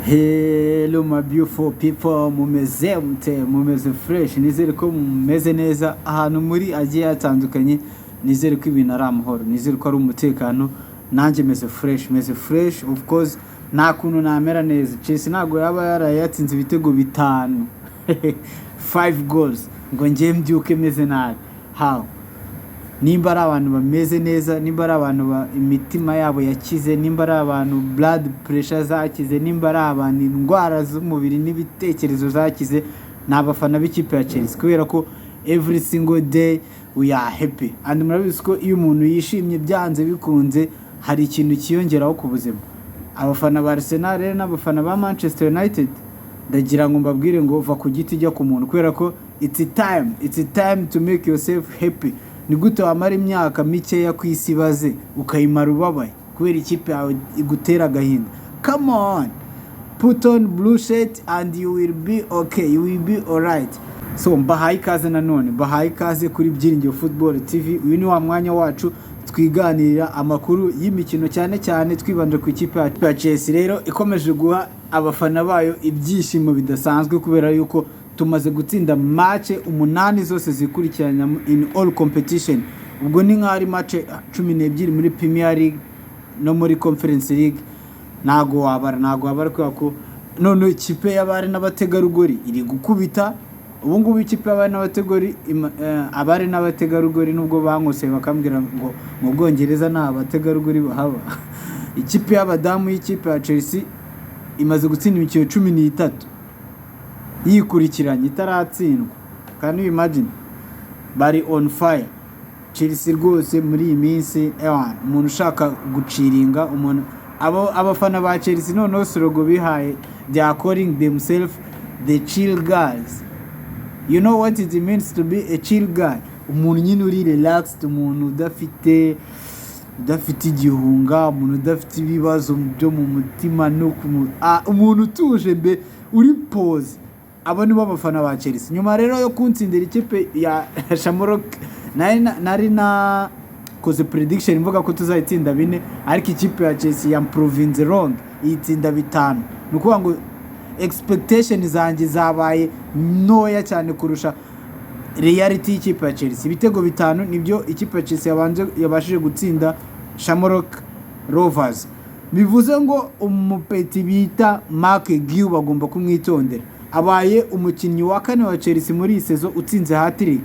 Hello my beautiful people, mumeze fresh, nizere ko mumeze neza ahantu muri agiye hatandukanye, nizere ko ibintu ari amahoro, nizere ko ari umutekano, nanjye meze fresh of course. Nta kuntu namera neza, Chelsea ntago yaba yarayatsinze ibitego 5 5 goals ngo ngiye mbyuke meze nabi. How? Nimba ari abantu bameze neza, nimba ari abantu imitima yabo yakize, nimba ari abantu blood pressure zakize, nimba ari abantu indwara z'umubiri n'ibitekerezo zakize, n'abafana b'ikipe ya Chelsea, kubera ko every single day we are happy. And murabizi ko iyo umuntu yishimye byanze bikunze hari ikintu kiyongeraho ku buzima. Abafana ba Arsenal rero n'abafana ba Manchester United, ndagira ngo mbabwire ngo va ku giti jya ku muntu, kubera ko it's time to make yourself happy. Ni gute wamara imyaka mikeya ku isi baze ukayimara ubabaye kubera ikipe yawe igutera agahinda? Come on, put on blue shirt and you will be okay, you will be alright. So mbahaye ikaze nanone, mbahaye ikaze kuri Byiringiro Football TV. Uyu ni wa mwanya wacu twiganirira amakuru y'imikino, cyane twibanje ku ikipe ya Chelsea. Rero ikomeje guha abafana bayo ibyishimo bidasanzwe kubera yuko tumaze gutsinda match 8 zose zikurikiranya in all competition. Ubwo ni nk'ari match 12 muri Premier League no muri Conference League. Nago wabara ko none ikipe y'abari n'abategarugori iri gukubita. Ubu ngubu ikipe y'abari n'abategori abari n'abategarugori nubwo bankose bakambwira ngo mu Bwongereza nta bategarugori bahaba. Ikipe y'abadamu y'ikipe ya Chelsea imaze gutsinda imikino 13 yikurikiranye itaratsindwa. Can you imagine? Bari on fire. Chelsea rwose muri iyi minsi umuntu ushaka guciringa umuntu abafana ba Chelsea noneho sorogo bihaye, they are calling themselves the chill guys. You know what it means to be a chill guy? Umuntu nyine uri relaxed, umuntu udafite igihunga, umuntu udafite ibibazo byo mu mutima no umuntu utuje mbe uri pause. Abo ni bo bafana ba Chelsea. Nyuma rero yo kuntsindira ikipe ya Shamrock, nari na koze prediction mvuga ko tuzayitsinda 4, ariko ikipe ya Chelsea ya province wrong itsinda 5. Nukuvuga ngo expectation zanjye zabaye noya cyane kurusha reality y'ikipe ya Chelsea. Ibitego 5 nibyo ikipe ya Chelsea yabashije gutsinda Shamrock Rovers. Bivuze ngo umupeti bita Mark Guiu bagomba kumwitondera. Abaye umukinnyi wa 4 wa Chelsea muri iyi sezo utsinze hat-trick.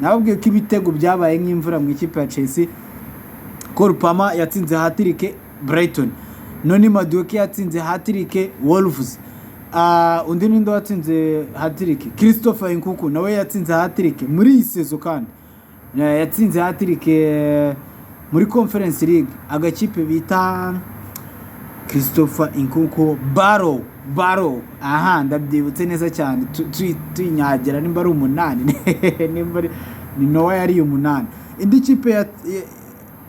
Nababwiye ko ibitego byabaye nk'imvura mu ikipe ya Chelsea. Cole Palmer yatsinze hat-trick Brighton, Noni Madueke yatsinze hat-trick Wolves. Undi nindo yatsinze hat-trick Christopher Nkunku, nawe yatsinze hat-trick muri iyi sezo, kandi yatsinze hat-trick muri Conference League agakipe bita Christopher Nkunku Barrow. Aha, ndabyibutse neza cyane. Tunyagera nimba ari 8 nimba ni Noah yari 8. Indi kipe ya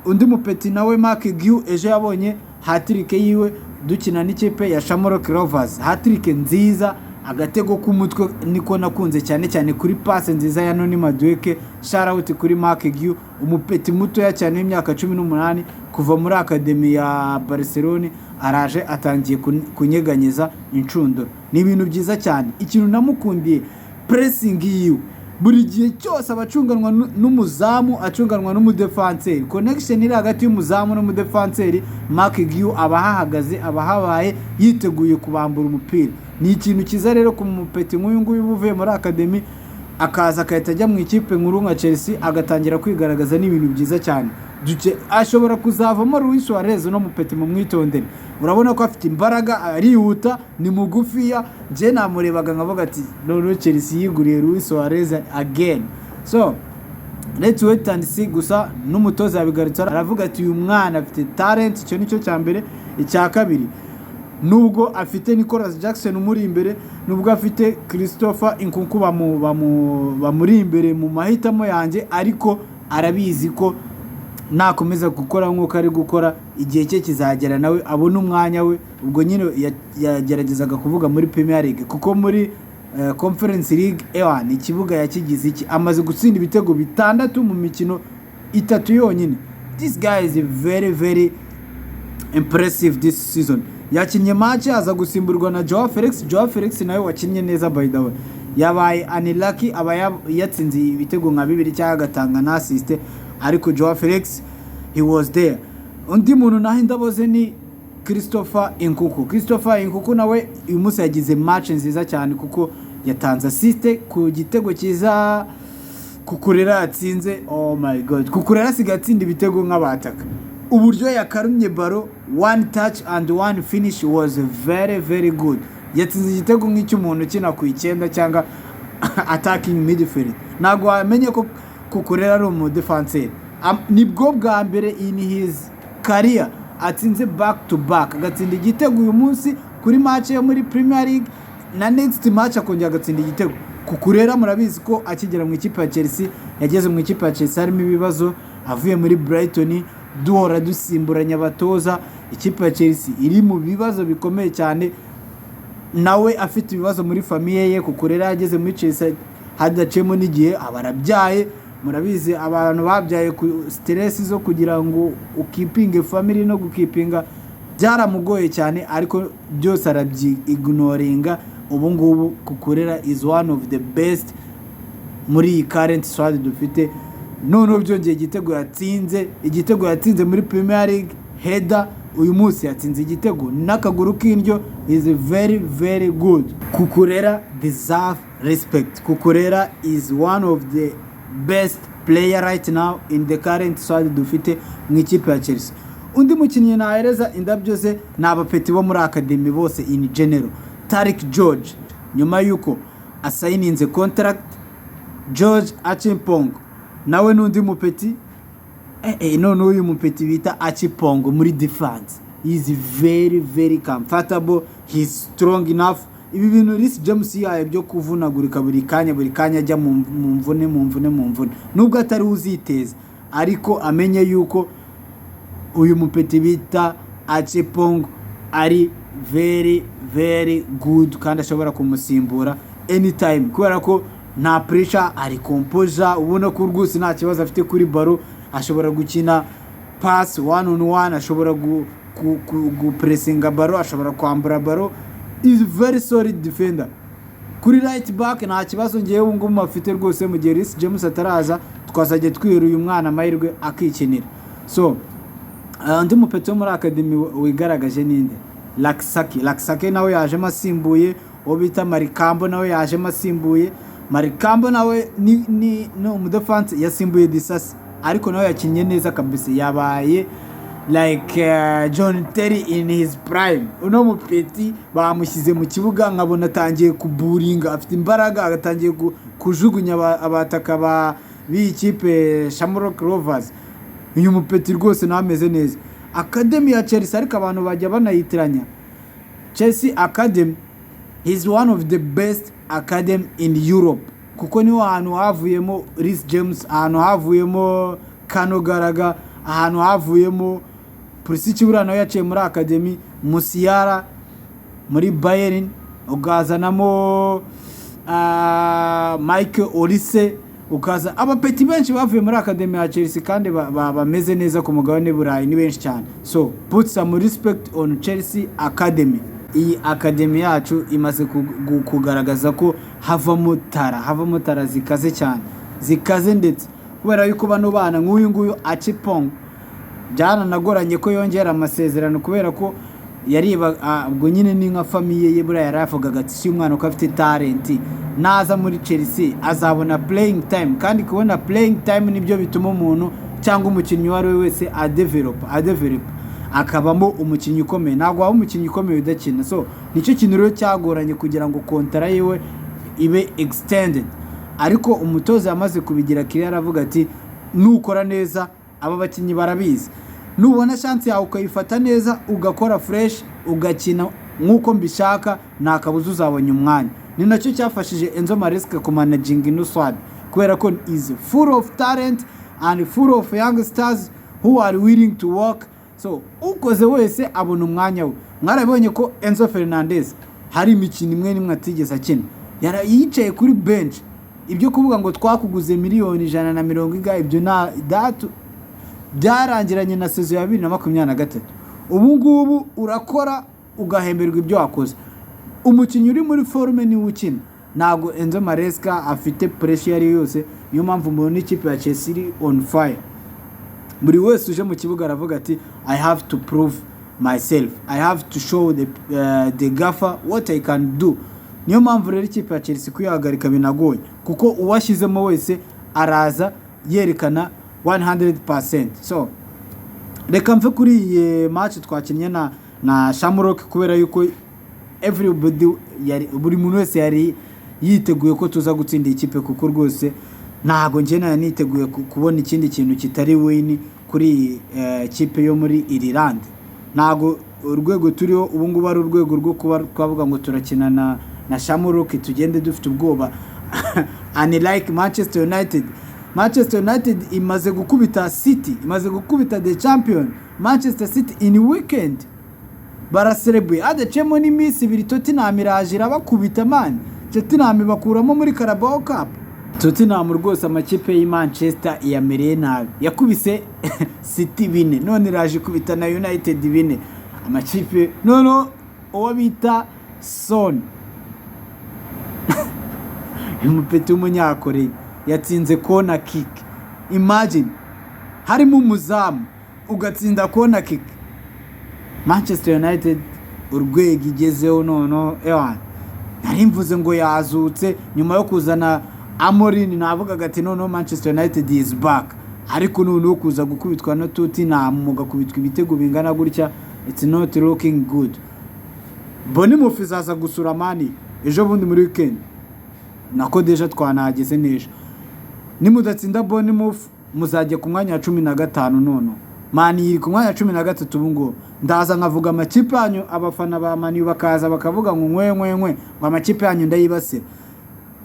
undi mupeti nawe Mark Guiu ejo yabonye hat-trick yiwe dukina n'ikipe ya Shamrock Rovers. Hat-trick nziza, agatego k'umutwe niko nakunze cyane kuri pass nziza ya Noni Madueke. Shout out kuri Mark Guiu, umupeti muto ya cyane y'imyaka 18 kuva muri academy ya Barcelona, araje atangiye kunyeganyeza incundo. Ni ibintu byiza cyane. Ikintu namukundiye pressing yiwe, buri gihe cyose abacunganwa n'umuzamu, acunganwa n'umudefenseur. Connection iri hagati y'umuzamu n'umudefenseur, Mark Guiu abahahagaze, abahabaye yiteguye kubambura umupira. Ni ikintu kiza rero ku mupeti nk'uyu nguyu uvuye muri academy akaza akahita ajya mu ikipe nkuru nka Chelsea agatangira kwigaragaza n'ibintu byiza cyane. Ashobora kuzavamo Luis Suarez no mupeti mu mwitondere. Urabona ko afite imbaraga, arihuta, ni mugufiya. Je namurebaga nkavuga ati no Chelsea yiguriye Luis Suarez again. So let's wait and see. Gusa n'umutoza yabigarutse aravuga ati uyu mwana afite talent, icyo nicyo cya mbere. Icya kabiri, nubwo afite Nicolas Jackson umuri imbere, nubwo afite Christopher Nkunku bamuri imbere mu mahitamo yanjye, ariko arabizi ko nakomeza gukora nk'uko ari gukora, igihe cye kizagera nawe abona umwanya we. Ubwo nyine yageragezaga kuvuga muri Premier League, kuko muri Conference League ni ikibuga yakigize iki, amaze gutsinda ibitego 6 mu mikino 3 yonyine. This guy is very impressive this season. yakinnye match aza gusimburwa na Joao Felix nawe wakinnye neza by the way, yabaye unlucky aba yatsinze ibitego nka 2 cyangwa agatanga na assist, ariko Joao Felix he was there. Undi muntu naho ndaboze ni Christopher Nkunku nawe uyu munsi yagize match nziza cyane kuko yatanze assist ku gitego cyiza Kukurera yatsinze. Oh my god, Kukurera sigatsinda ibitego nk'abataka, uburyo yakarumye baro, one touch and one finish was very good. Yatsinze igitego nk'icy'umuntu ukina ku 9 cyangwa attacking midfield. Ntabwo wamenye ko Kukurera ari umu defenseur. Nibwo bwa mbere in his career atsinze back to back, agatsinda igitego uyu munsi kuri match yo muri Premier League, na next match akongera agatsinda igitego. Kukurera murabizi ko akigera mu ikipe ya Chelsea, yageze mu ikipe ya Chelsea harimo ibibazo, avuye muri Brighton duhora dusimburanya abatoza, ikipe ya Chelsea iri mu bibazo bikomeye cyane, nawe afite ibibazo muri famille ye. Kukurera yageze muri Chelsea hadacemo n'igihe abarabyaye, murabizi abantu babyaye ku stress zo kugira ngo ukipinge family no gukipinga byaramugoye cyane, ariko byose arabyi-ignoringa. Ubu ngubu Kukurera is one of the best muri current squad dufite. None byongeye igitego yatsinze muri Premier League header, uyu munsi yatsinze igitego n'akaguru k'indyo, is very good. Kukurera deserve respect. Kukurera is one of the best player right now in the current squad dufite mu ikipe ya Chelsea. Undi mukinnyi nahereza indabyo ze n'abapeti bo muri academy bose in general, Tariq George, nyuma yuko asayininze contract. George Achimpong nawe n'undi mupeti none uyu mupeti bita Achimpong muri defense, he is very comfortable, he is strong enough. Ibi bintu Reece James yaye byo kuvunagurika buri kanya ajya mu mvune, nubwo atari uziteza, ariko amenye yuko uyu mupeti bita Achimpong ari very good kandi ashobora kumusimbura anytime, kubera ko nta pressure, ari composure, ubona ko rwose nta kibazo afite kuri baro, ashobora gukina pass one on one, ashobora gupressinga baro, ashobora kwambura baro, is very solid defender. Kuri right back nta kibazo ngewe ngo mafite rwose, mu gihe Reece James ataraza twazajye twihera uyu mwana amahirwe akikinira. So undi mupeti wo muri academy wigaragaje ninde? Laksaki nawe yaje masimbuye, obita Marikambo nawe yaje masimbuye. Marikambo nawe ni umudefense yasimbuye Disasi, ariko nawe yakinnye neza kabisa, yabaye like John Terry in his prime. Uno mupeti bamushyize mu kibuga nkabona atangiye kuburinga, afite imbaraga, agatangiye kujugunya abataka ba b'ikipe Shamrock Rovers. Uyu mupeti rwose nameze neza. Academy ya Chelsea ariko abantu bajya banayitiranya. Chelsea Academy is one of the best academy in Europe, kuko ni ahantu havuyemo Reece James, ahantu havuyemo Kano Garaga, ahantu havuyemo Pulisic burano yaciye muri academy, Musiala muri Bayern, ugazanamo Michael Olise, ukaza abapeti benshi bavuye muri academy ya Chelsea kandi bameze neza ku mugabane Burayi, ni benshi cyane. So put some respect on Chelsea Academy. Iyi academy yacu imaze kugaragaza ko havamo tara zikaze cyane, zikaze ndetse kubera yuko bano bana nk'uyu nguyu Achimpong byana nagoranye ko yongera amasezerano, kubera ko yariba ubwo nyine ni nka famille ye bura yaravugaga ati si umwana ko afite talent, naza muri Chelsea azabona playing time, kandi kubona playing time nibyo bituma umuntu cyangwa umukinnyi wari wese adevelop akabamo umukinnyi ukomeye. Ntabwo waba umukinnyi ukomeye udakina. So nicyo kintu rero cyagoranye kugira ngo kontara yewe ibe extended, ariko umutoza yamaze kubigira kiriya, aravuga ati nukora neza aba bakinnyi barabizi, nubona chance yawe ukayifata neza ugakora fresh ugakina nkuko mbishaka, nta kabuza uzabonye umwanya. Ni nacyo cyafashije Enzo Maresca ku managing ino squad, kubera ko is full of talent and full of young stars who are willing to work. So ukoze wese abona umwanya we. Mwarabonye ko Enzo Fernandez hari imikino imwe nimwe atigeze akina, yicaye kuri bench. Ibyo kuvuga ngo twakuguze miliyoni 120 ibyo na datu byarangiranye na season ya 2023. Ubu ngubu urakora ugahemberwa ibyo wakoze. Umukinnyi uri muri forume niwe ukina, ntabwo Enzo Maresca afite pressure ari yose. Niyo mpamvu mubona ikipe ya Chelsea iri on fire. Buri wese uje mu kibuga aravuga ati I have to prove myself, I have to show the gaffer what I can do. Niyo mpamvu rero ikipe ya Chelsea kuyahagarika binagoye, kuko uwashyizemo wese araza yerekana 100%. So reka mve kuri iyi match twakinnye na Shamrock, kubera yuko everybody buri muntu wese yari yiteguye ko tuza gutsinda ikipe, kuko rwose ntago nje niteguye kubona ikindi kintu kitari win kuri ikipe yo muri Ireland. Ntago urwego turiho ubu ngubu ari urwego rwo kuba twavuga ngo turakina na Shamrock tugende dufite ubwoba. Unlike Manchester United. Manchester United imaze gukubita City, imaze gukubita the champion Manchester City in weekend. Baracelebrate adacemo n'iminsi ibiri Tottenham iraje irabakubita man. Tottenham bakuramo muri Carabao Cup. Tottenham rwose amakipe y'i Manchester yamereye nabi, yakubise City bine, none iraje kubita na United bine. Amakipe no uwo bita Son umupeti w'umunyakore yatsinze corner kick. Imagine harimo umuzamu ugatsinda corner kick. Manchester United urwego igezeho nono nari mvuze ngo yazutse nyuma yo kuzana Amorim, navuga gati nono Manchester United is back. Ariko noneho kuza gukubitwa na Tottenham mugakubitwa ibitego bingana gutya, it's not looking good. Bournemouth izaza gusura Mani ejo bundi muri weekend, nako deja twanageze nejo. Nimudatsinda Bournemouth muzajya ku mwanya wa 15 nono. Mani iri ku mwanya wa 13 ubungo. Ndaza nkavuga amakipe yanyu, abafana ba Mani bakaza bakavuga ngo ngo amakipe yanyu ndayibasira.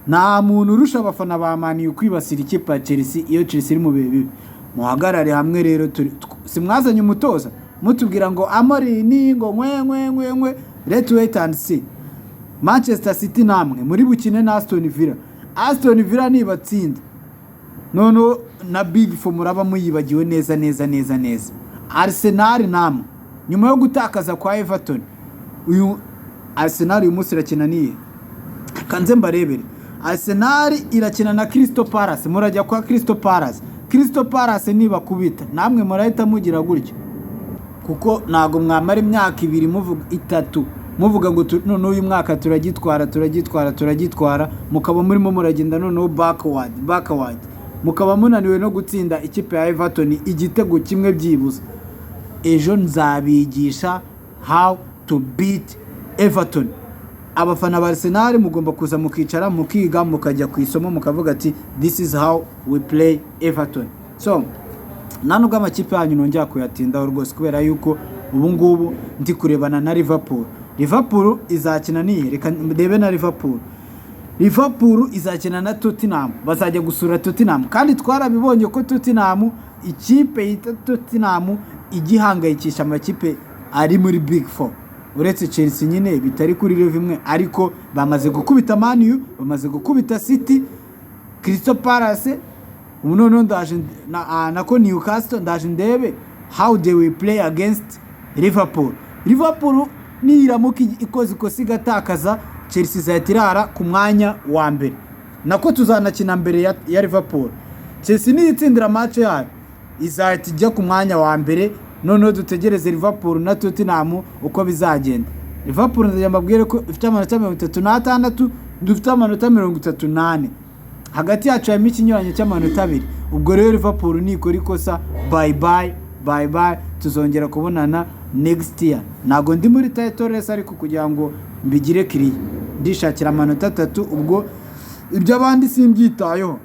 Nta muntu urusha abafana ba Mani kwibasira ikipe ya Chelsea iyo Chelsea iri mu bibi. Muhagarare hamwe rero, simwazanye umutoza mutubwira ngo Amorim ngo let's wait and see. Manchester City namwe muri bukine na Aston Villa. Aston Villa nibatsinda nono na Big Four muraba muyibagiwe neza. Arsenal namwe nyuma yo gutakaza kwa Everton, uyu Arsenal uyu munsi irakina niye kanze mbarebere. Arsenal irakina na Crystal Palace, murajya kwa Crystal Palace. Crystal Palace niba kubita namwe murahita mugira gutyo, kuko nago mwamara imyaka 2 muvuga 3 muvuga ngo none uyu mwaka turagitwara mukaba murimo muragenda none backward mukaba munaniwe no gutsinda ikipe ya Everton igitego kimwe byibuze. Ejo nzabigisha how to beat Everton. Abafana ba Arsenal mugomba kuza mukicara mukiga mukajya ku isomo mukavuga ati this is how we play Everton. So nano amakipe yanyu nongera kuyatindaho rwose, kubera yuko ubu ngubu ndi kurebana na Liverpool. Liverpool izakina niye, reka ndebe na Liverpool izakina na Tottenham, bazajya gusura Tottenham. Kandi twarabibonye ko Tottenham, ikipe yita Tottenham igihangayikisha amakipe ari muri Big Four. Uretse Chelsea nyine bitari kuri level imwe, ariko bamaze gukubita Man U, bamaze gukubita City, Crystal Palace, unono ndaje nako Newcastle, ndaje ndebe how they will play against Liverpool. Liverpool niramuka ikoze gatakaza, Chelsea zatirara ku mwanya wa mbere, nako tuzanakina mbere ya Liverpool. Chelsea nitsindira match yayo izatijya ku mwanya wa mbere, none dutegereze Liverpool na Tottenham uko bizagenda. Liverpool ndababwire ko ifite amanota 36, dufite amanota 38. Hagati yacu ya mikinyuranye cy'amanota 2. Ubwo rero Liverpool nikora ikosa, bye bye, tuzongera kubonana next year. Nago ndi muri title race, ariko kugira ngo mbigire kiri ndishakira amanota 3, ubwo ibyo abandi simbyitayeho.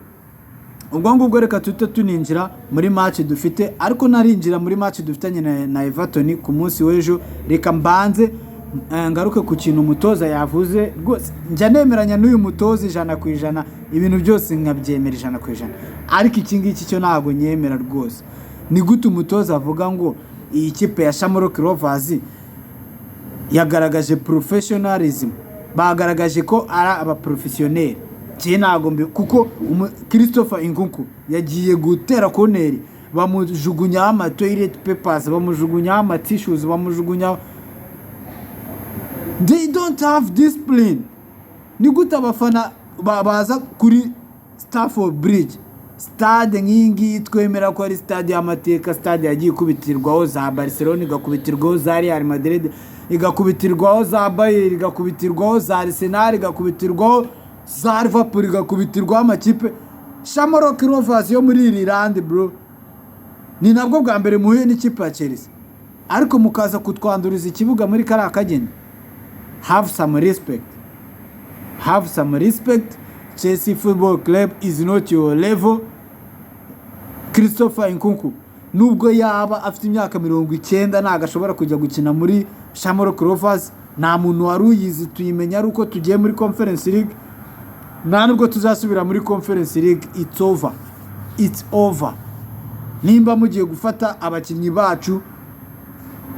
Ubwo ngubwo reka tuninjira muri match dufite, ariko narinjira muri match dufitanye na Everton ku munsi w'ejo. Reka mbanze ngaruke ku kintu umutoza yavuze. Rwose njya nemeranya n'uyu mutoza 100%, ibintu byose nkabyemera 100%, ariko iki ngiki cyo ntago nyemera rwose. Ni gute umutoza avuga ngo iyi kipe ya Shamrock Rovers yagaragaje professionalism, bagaragaje ko ari abaprofessionnel. Ntago kuko Christopher Nkunku yagiye gutera koneri, bamujugunya ama toilet papers, bamujugunya ama tissues, bamujugunya they don't have discipline. Ni gute abafana baza kuri Stamford Bridge, stade nk'ingi twemera ko ari stade y'amateka, stade yagiye kubitirwaho za Barcelona, igakubitirwaho za Real Madrid, igakubitirwaho za Bayern, igakubitirwaho za Arsenal, igakubitirwaho za Liverpool, igakubitirwaho amakipe. Shamrock Rovers yo muri Ireland bro, ni nabwo bwa mbere muhuye n'ikipe ya Chelsea, ariko mukaza kutwanduriza ikibuga muri kariya kageni. Have some respect. Have some respect. Chelsea Football Club is not your level. Christopher Nkunku nubwo yaba afite imyaka 90 ntago ashobora kujya gukina muri Shamrock Rovers. Nta muntu wari uyizi, tuyimenya ari uko tugiye muri Conference League, nta nubwo tuzasubira muri Conference League. It's over. It's over. Nimba mugiye gufata abakinnyi bacu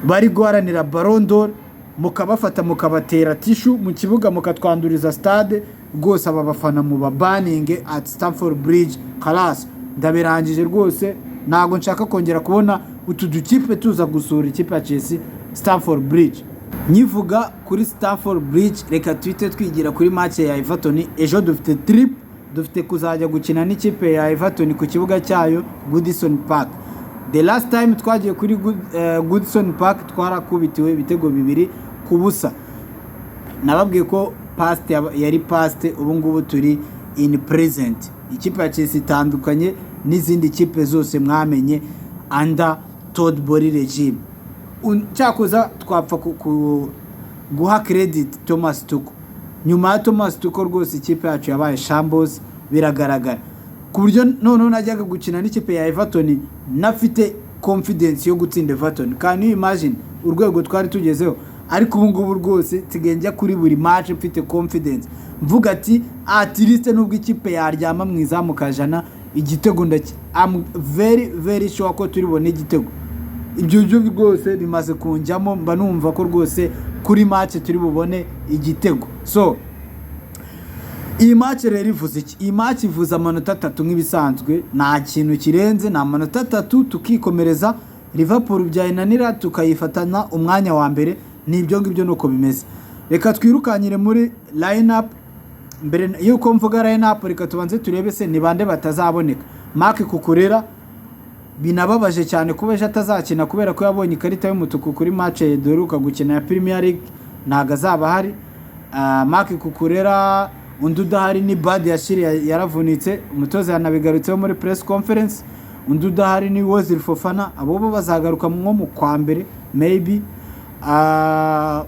bari guharanira Ballon d'Or mukabafata mukabatera tishu mu kibuga mukatwanduriza stade, rwose aba bafana mu babaninge at Stamford Bridge. Kalas ndabirangije rwose, ntago nshaka kongera kubona utu dukipe tuza gusura ikipe ya Chelsea Stamford Bridge. Nyivuga kuri Stamford Bridge, reka twite twigira kuri match ya Everton. Ejo dufite trip, dufite kuzajya gukina n'ikipe ya Everton ku kibuga cyayo Goodison Park. The last time twagiye kuri Goodison Park twarakubitiwe ibitego 2-0. Nababwiye ko past yari past, ubu ngubu turi in present. Ikipe ya Chelsea itandukanye n'izindi kipe zose mwamenye under Todd Boehly regime. Cyakoza twapfa guha credit Thomas Tuchel. Nyuma ya Thomas Tuchel rwose ikipe yacu yabaye shambles biragaragara, ku buryo none najyaga gukina n'ikipe ya Everton nafite confidence yo gutsinda Everton. Can you imagine urwego twari tugezeho? Ariko ubu ngubu rwose tigenjya kuri buri match mfite confidence, mvuga ati at least nubwo ikipe yaryama mwizamu kajana igitego ndaki. I'm very sure ko turi bone igitego. Ibyo rwose bimaze kunjyamo, mba numva ko rwose kuri match turi bubone igitego. So iyi match rero ivuze iki? Iyi match ivuza amanota 3 nk'ibisanzwe, nta kintu kirenze, na amanota 3 tukikomereza. Liverpool byayinanira tukayifatana umwanya wa mbere. Nibyo ngibyo nuko bimeze. Reka twirukanyire muri line up. Mbere yuko mvuga line up, reka tubanze turebe se ni bande batazaboneka. Marc Cucurella binababaje cyane kuba ejo atazakina kubera ko yabonye ikarita y'umutuku kuri match duheruka gukina ya Premier League, ntago azaba hari. Marc Cucurella undi udahari ni Badi Yashiri yaravunitse, umutoza yanabigarutseho muri press conference. Undi udahari ni Ozil Fofana, abo bazagaruka mu kwa mbere maybe.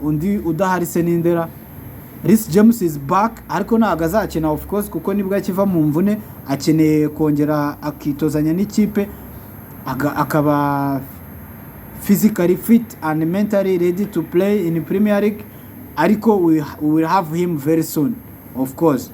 Undi udahari Senindera. Reece James is back, ariko ntago azakina of course kuko nibwo akiva mu mvune, akeneye kongera akitozanya n'ikipe akaba physically fit and mentally ready to play in Premier League. Ariko we will have him very soon of course.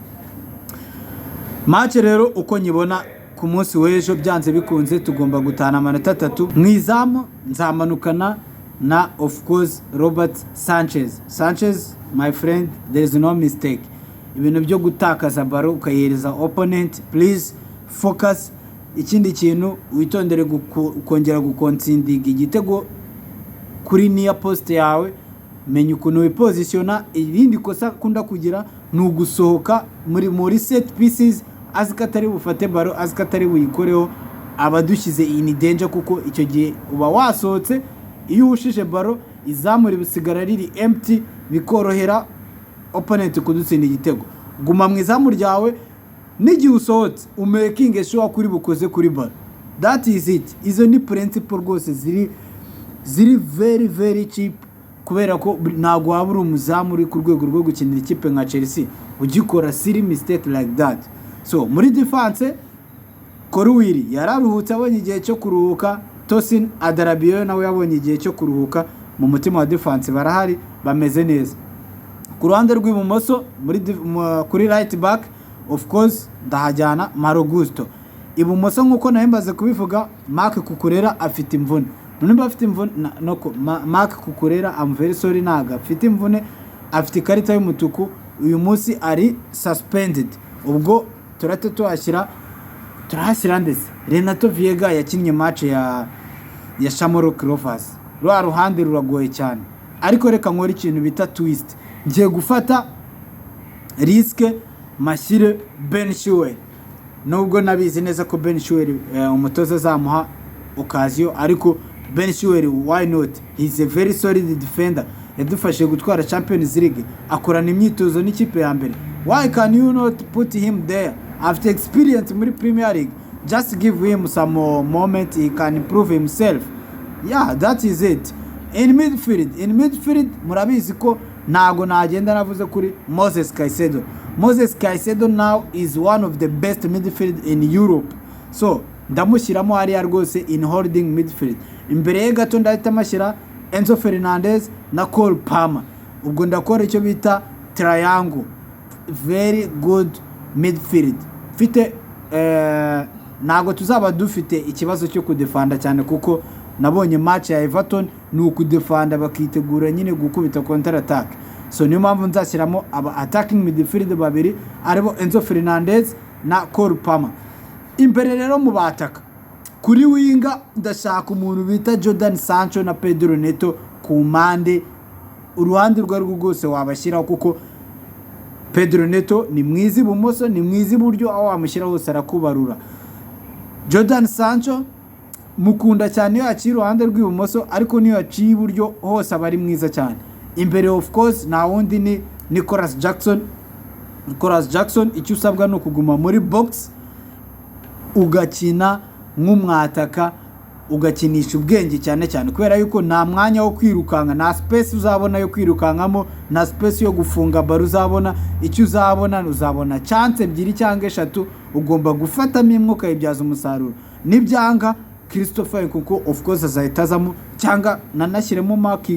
Match rero uko nyibona ku munsi w'ejo byanze bikunze tugomba gutana amanota 3. Mwizamu nzamanukana na of course Robert Sanchez my friend, there is no mistake. Ibintu byo gutakaza baro ukayereza opponent, please focus. Ikindi kintu witondere kongera gukonsindiga igitego kuri niya post yawe, menya ukuntu wipositiona. Irindi kosa kunda kugira ni ugusohoka muri set pieces, azikatari bufate baro, azikatari uyikoreho, abadushyize in danger, kuko icyo gihe uba wasohotse. Iyo ushije baro izamura bisigara riri empty, bikorohera opponent kudutsinda igitego. Guma mu izamu ryawe, n'igihe usohotse umaking sure kuri bukoze kuri baro. That is it. Izo ni principle rwose ziri very cheap, kubera ko ntago waba uri umuzamu uri ku rwego rwo gukinira ikipe nka Chelsea ugikora silly mistake like that. So muri defense Koruwiri yararuhutse, abonye igihe cyo kuruhuka. Tosin Adarabioyo nawe yabonye igihe cyo kuruhuka. Mu mutima wa defense barahari, bameze neza. Ku ruhande rw'ibumoso kuri right back of course ndahajyana Malo Gusto. Ibumoso nkuko nahembaze kubivuga, Marc Cucurella afite imvune. None afite imvune noko Marc Cucurella am very sorry, naga afite imvune, afite ikarita y'umutuku, uyu munsi ari suspended. Ubwo turate turahashyira ndetse Renato Viega yakinnye match ya Shamrock Rovers. Rwa ruhande ruragoye cyane, ariko reka nkora ikintu bita twist. ngiye gufata risque mashyire Ben Chilwell, nubwo nabizi neza ko Ben Chilwell umutoza azamuha occasion, ariko Ben Chilwell why not, he's a very solid defender, yadufashe gutwara Champions League, akorana imyitozo n'ikipe ya mbere. Why can you not put him there after experience muri Premier League? Just give him some moment, he can improve himself. Yeah, that is it. In midfield murabizi ko ntago nagenda navuze kuri Moses Caicedo. Moses Caicedo now is one of the best midfield in Europe, so ndamushyiramo hariya rwose in holding midfield. Imbere ye gato ndahita mashyira Enzo Fernandez na Cole Palmer, ubwo ndakora icyo bita triangle, very good midfield. Fite ntago tuzaba dufite ikibazo cyo kudefanda cyane, kuko nabonye match ya Everton ni ukudefanda bakitegura nyine gukubita counter attack. So niyo mpamvu nzashyiramo aba attacking midfield babiri aribo Enzo Fernandez na Cole Palmer. Imbere rero mu bataka kuri winga ndashaka umuntu bita Jordan Sancho na Pedro Neto ku mpande, uruhande rwa rwose wabashyiraho, kuko Pedro Neto ni mwizi bumoso, ni mwizi buryo, aho wamushyira hose arakubarura. Jordan Sancho mukunda cyane iyo yaciye uruhande rw'ibumoso, ariko niyo yaciye iburyo hose aba ari mwiza cyane. Imbere of course na wundi ni Nicolas Jackson, icyo usabwa no kuguma muri box ugakina nk'umwataka, ugakinisha ubwenge cyane cyane, kubera yuko nta mwanya wo kwirukanka, na space uzabona yo kwirukankamo, na space yo gufunga baro uzabona. Icyo uzabona chance ebyiri cyangwa eshatu, ugomba gufatamo imwe ukayibyaza umusaruro. Nibyanga Christopher Nkunku of course azahitazamo, cyangwa nanashyiremo Mark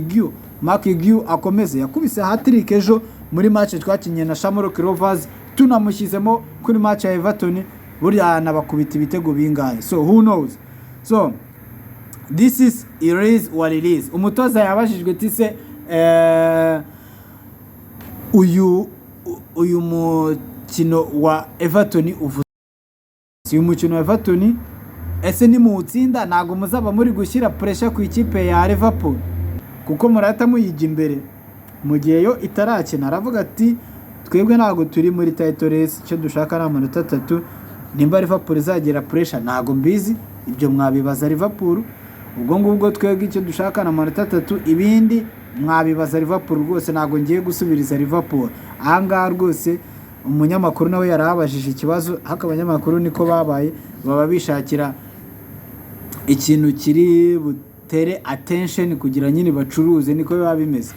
Hughes akomeze, yakubise hat-trick ejo muri match twakinye na Shamrock Rovers, tunamushyizemo kuri match ya Everton, burya nabakubita ibitego bingahe. So who knows, so this is what it is. Umutoza yabashijwe tise uyu mukino wa Everton uyu mukino wa Everton ese ni muutsinda, ntago muzaba muri gushyira pressure ku ikipe ya Liverpool, kuko murata muyijya imbere mu gihe yo itarakina. Aravuga ati twebwe ntago turi muri title race, icyo dushaka ni amanota 3. Nimba Liverpool izagera pressure ntago mbizi, ibyo mwabibaza Liverpool. Ubwo ngubwo twebwe icyo dushaka na amanota 3, ibindi mwabibaza Liverpool rwose, ntago ngiye gusubiriza Liverpool. Ahangaha rwose umunyamakuru nawe yarabajije ikibazo, haka abanyamakuru niko babaye, baba bishakira ikintu kiri butere attention kugira nyine bacuruze, niko biba bimeze.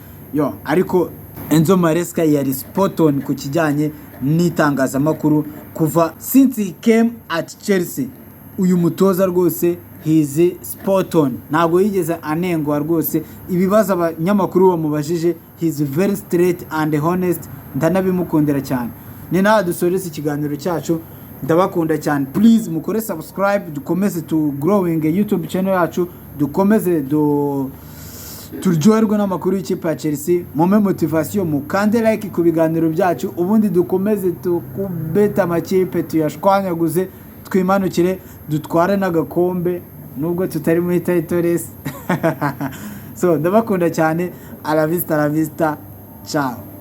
Ariko Enzo Maresca yari spot on ku kijyanye n'itangazamakuru kuva since he came at Chelsea. Uyu mutoza rwose he is spot on, ntago yigeze anengwa rwose. Ibibazo abanyamakuru bamubajije he is very straight and honest, ndanabimukundira cyane. Ni nawe dusoreza ikiganiro cyacu, ndabakunda cyane. Please mukore subscribe, dukomeze to growing YouTube channel yacu, dukomeze turyoherwe n'amakuru y'ikipe ya Chelsea, mume motivation, mukande like ku biganiro byacu, ubundi dukomeze tukubeta amakipe tuyashwanyaguze, twimanukire dutware n'agakombe nubwo tutari muri title race. So ndabakunda cyane, a la vista, ciao.